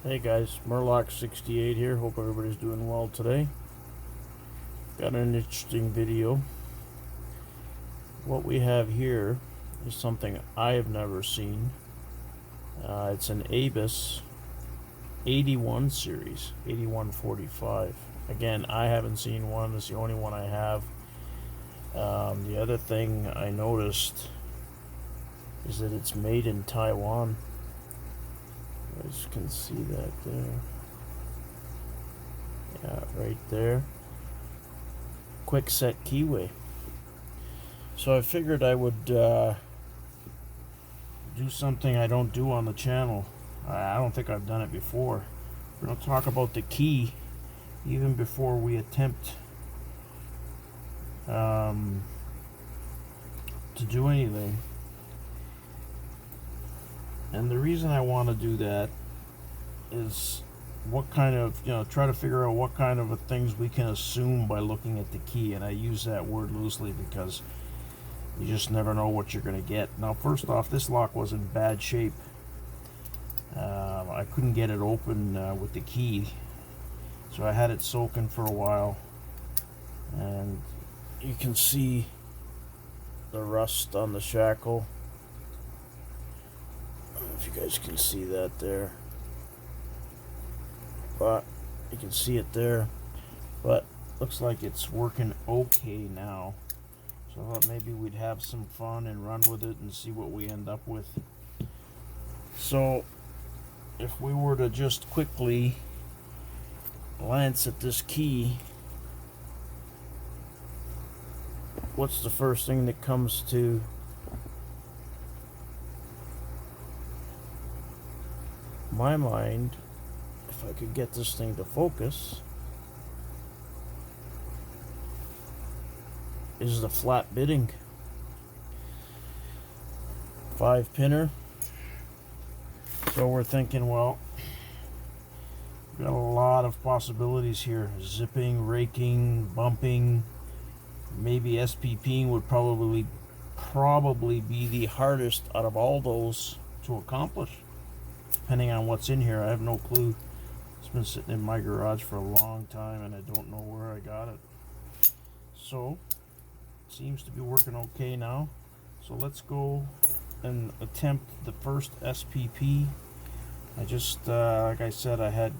Hey guys, Murloc68 here. Hope everybody's doing well today. Got an interesting video. What we have here is something I have never seen. It's an Abus 81 series, 8145. Again, I haven't seen one. It's the only one I have. The other thing I noticed is that it's made in Taiwan. You guys can see that there. Yeah, right there. Quickset keyway. So I figured I would do something I don't do on the channel. I don't think I've done it before. We're going to talk about the key even before we attempt to do anything. And the reason I want to do that is what kind of, try to figure out what kind of things we can assume by looking at the key. And I use that word loosely because you just never know what you're going to get. Now, first off, this lock was in bad shape. I couldn't get it open with the key, so I had it soaking for a while. And you can see the rust on the shackle. I don't know if you guys can see that there, but you can see it there. But looks like it's working okay now. So I thought maybe we'd have some fun and run with it and see what we end up with. So if we were to just quickly glance at this key, what's the first thing that comes to my mind? If I could get this thing to focus, is the flat bitting. 5-pinner. So we're thinking, well, we've got a lot of possibilities here. Zipping, raking, bumping, maybe SPPing would probably be the hardest out of all those to accomplish, depending on what's in here. I have no clue. It's been sitting in my garage for a long time and I don't know where I got it. So it seems to be working okay now. So let's go and attempt the first SPP. I just, like I said, I had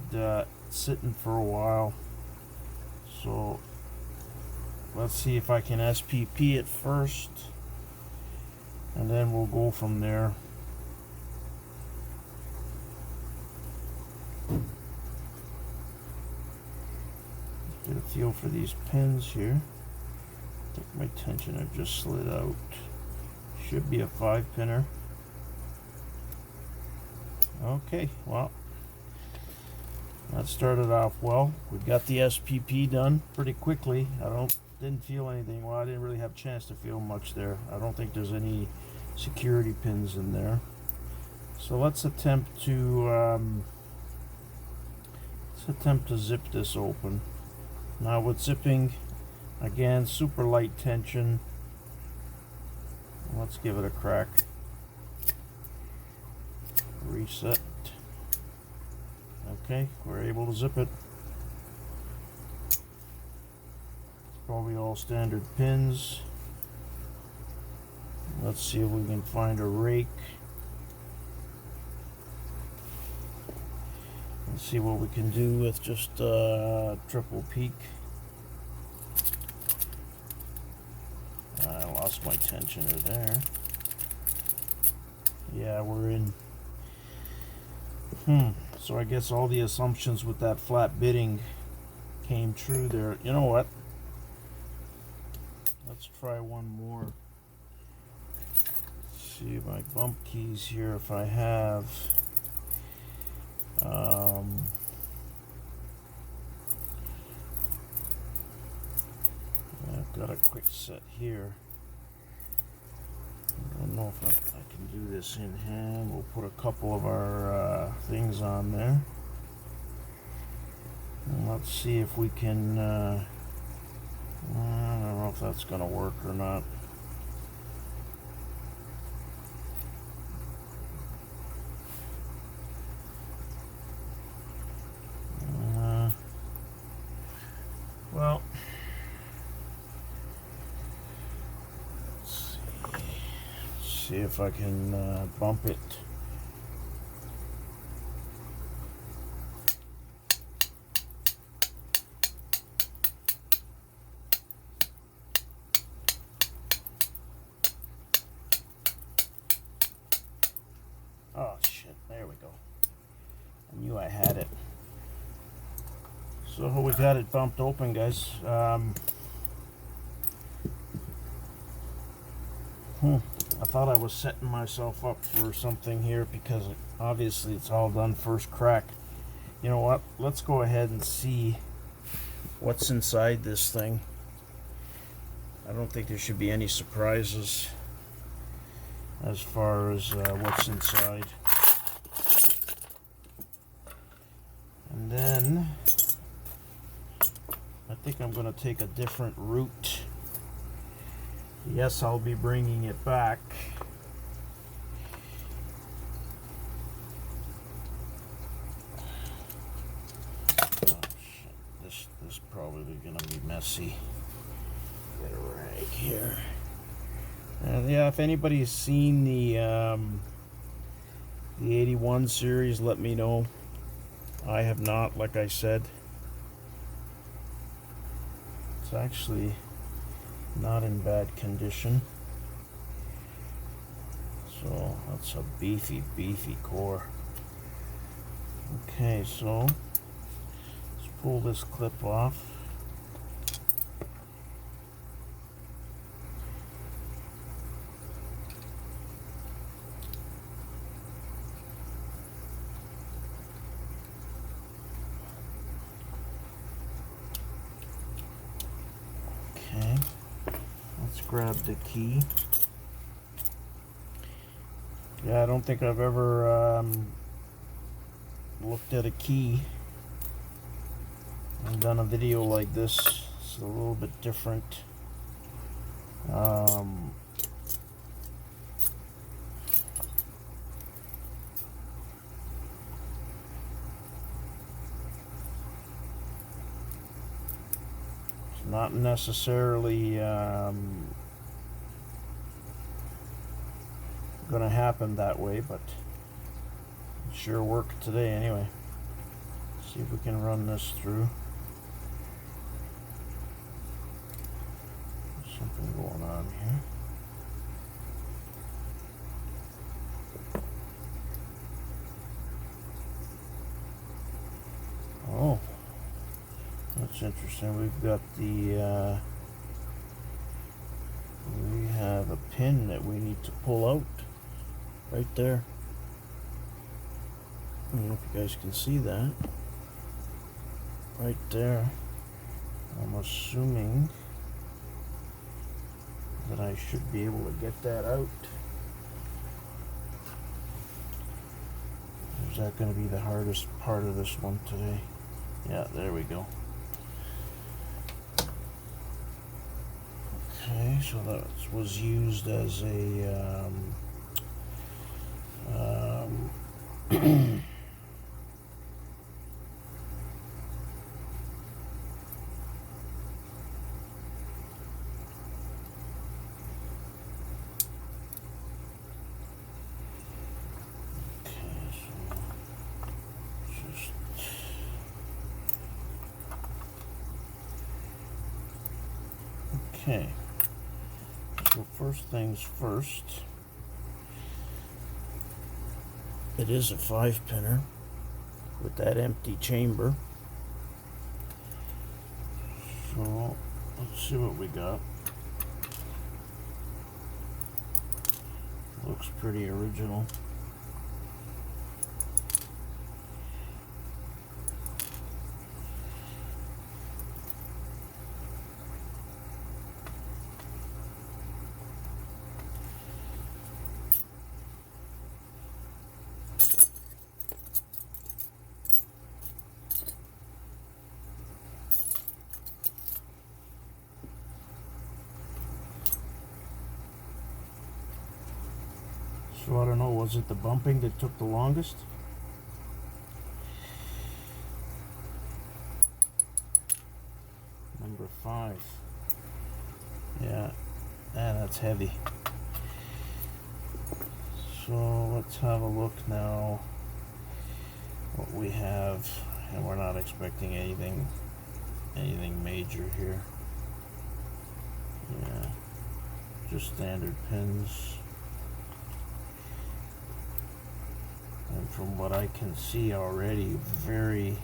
sitting for a while. So let's see if I can SPP it first, and then we'll go from there. Get a feel for these pins here. I think my tensioner just slid out. Should be a 5-pinner. Okay, well, that started off well. We got the SPP done pretty quickly. Didn't feel anything. Well, I didn't really have a chance to feel much there. I don't think there's any security pins in there. So let's attempt to zip this open. Now with zipping, again, super light tension. Let's give it a crack. Reset. Okay, we're able to zip it. It's probably all standard pins. Let's see if we can find a rake. Let's see what we can do with just triple peak. I lost my tensioner there. Yeah, we're in. So I guess all the assumptions with that flat bitting came true there. You know what? Let's try one more. Let's see my bump keys here if I have. I've got a quick set here. I don't know if I can do this in hand. We'll put a couple of our things on there. And let's see if we can, I don't know if that's going to work or not. See if I can bump it. Oh shit, there we go. I knew I had it. So we got it bumped open, guys. I thought I was setting myself up for something here because obviously it's all done first crack. You know what? Let's go ahead and see what's inside this thing. I don't think there should be any surprises as far as what's inside. And then I think I'm going to take a different route. Yes, I'll be bringing it back. Oh shit, this probably going to be messy. Get a rag here. Yeah, if anybody's seen the 81 series, let me know. I have not, like I said. It's actually not in bad condition. So that's a beefy core. Okay, so let's pull this clip off. Okay, let's grab the key. Yeah, I don't think I've ever looked at a key and done a video like this. It's a little bit different. It's not necessarily gonna happen that way, but it sure worked today anyway. See if we can run this through. There's something going on here. Oh, that's interesting. We've got the we have a pin that we need to pull out right there. I don't know if you guys can see that. Right there. I'm assuming that I should be able to get that out. Is that going to be the hardest part of this one today? Yeah, there we go. Okay, so that was used as a okay, so first things first, it is a 5-pinner with that empty chamber. So let's see what we got. Looks pretty original. So I don't know, was it the bumping that took the longest? Number 5. Yeah, that's heavy. So let's have a look now what we have, and we're not expecting anything major here. Yeah, just standard pins. And from what I can see already, very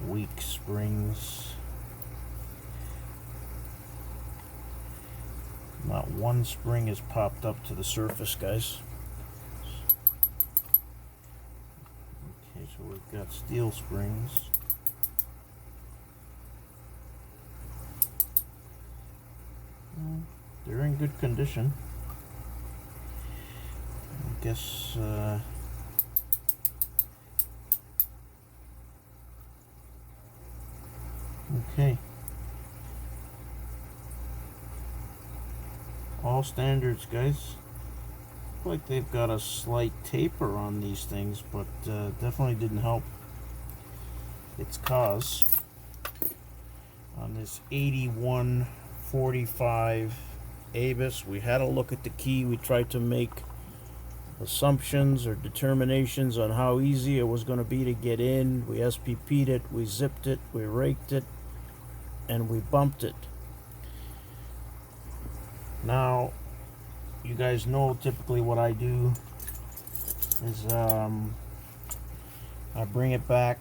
weak springs. Not one spring has popped up to the surface, guys. Okay, so we've got steel springs. They're in good condition. I guess okay. All standards, guys. Look like they've got a slight taper on these things, but definitely didn't help its cause. On this 8145 Abus, we had a look at the key. We tried to make assumptions or determinations on how easy it was going to be to get in. We SPP'd it, we zipped it, we raked it, and we bumped it. Now, you guys know typically what I do is I bring it back.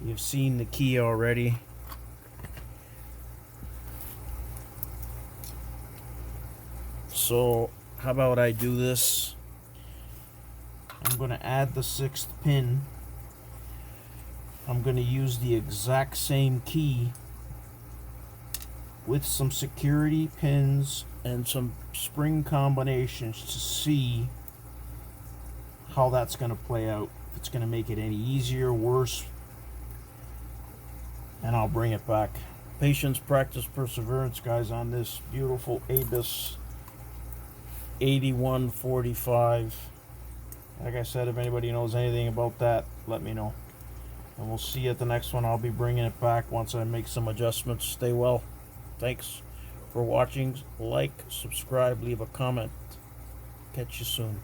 You've seen the key already. So how about I do this? I'm going to add the 6th pin. I'm going to use the exact same key with some security pins and some spring combinations to see how that's going to play out. If it's going to make it any easier, worse, and I'll bring it back. Patience, practice, perseverance, guys, on this beautiful Abus 8145. Like I said, if anybody knows anything about that, let me know. And we'll see you at the next one. I'll be bringing it back once I make some adjustments. Stay well. Thanks for watching. Like, subscribe, leave a comment. Catch you soon.